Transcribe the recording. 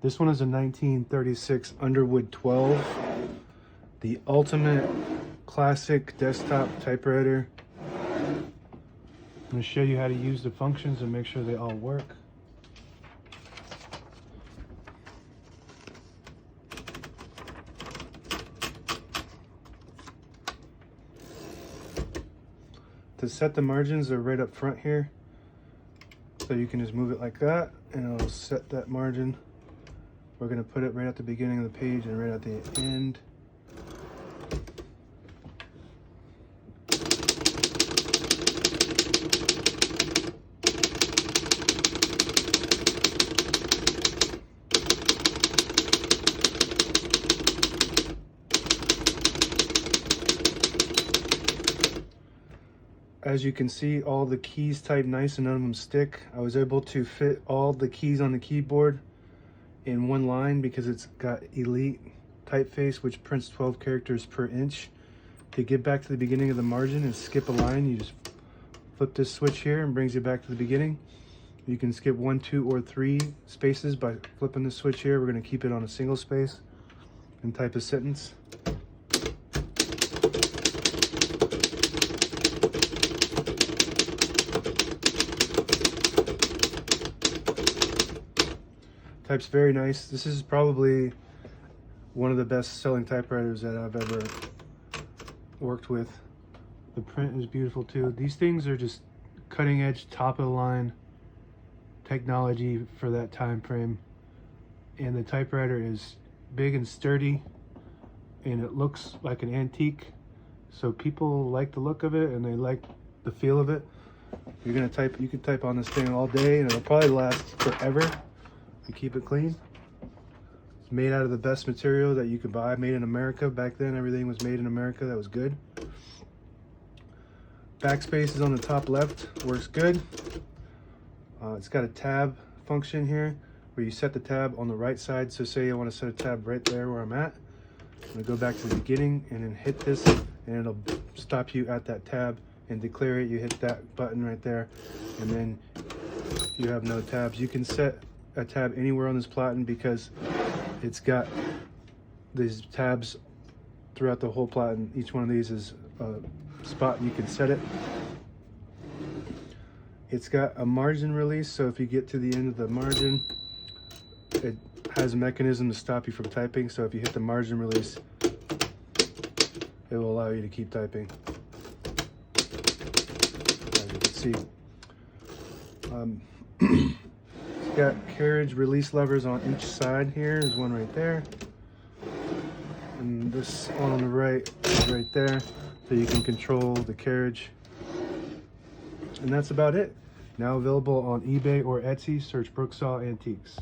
This one is a 1936 Underwood 12, the ultimate classic desktop typewriter. I'm going to show you how to use the functions and make sure they all work. To set the margins, they're right up front here. So you can just move it like that and it'll set that margin. We're going to put it right at the beginning of the page and right at the end. As you can see, all the keys type nice and none of them stick. I was able to fit all the keys on the keyboard in one line because it's got Elite typeface, which prints 12 characters per inch. To get back to the beginning of the margin and skip a line, you just flip this switch here and brings you back to the beginning. You can skip 1, 2, or 3 spaces by flipping the switch here. We're going to keep it on a single space and type a sentence. Type's very nice. This is probably one of the best selling typewriters that I've ever worked with. The print is beautiful too. These things are just cutting edge, top of the line technology for that time frame. And the typewriter is big and sturdy and it looks like an antique. So people like the look of it and they like the feel of it. You're gonna type, you can type on this thing all day and it'll probably last forever. You keep it clean. It's made out of the best material that you could buy, made in America. Back then everything was made in America that was good. Backspace is on the top left, works good. It's got a tab function here where you set the tab on the right side. So say I want to set a tab right there where I'm at. I'm going to go back to the beginning and then hit this and it'll stop you at that tab and declare it. You hit that button right there and then you have no tabs. You can set a tab anywhere on this platen because it's got these tabs throughout the whole platen. Each one of these is a spot you can set it. It's got a margin release, so if you get to the end of the margin, it has a mechanism to stop you from typing. So if you hit the margin release, it will allow you to keep typing. As you can see. Got carriage release levers on each side here. There's one right there. And this one on the right is right there. So you can control the carriage. And that's about it. Now available on eBay or Etsy. Search Brooksaw Antiques.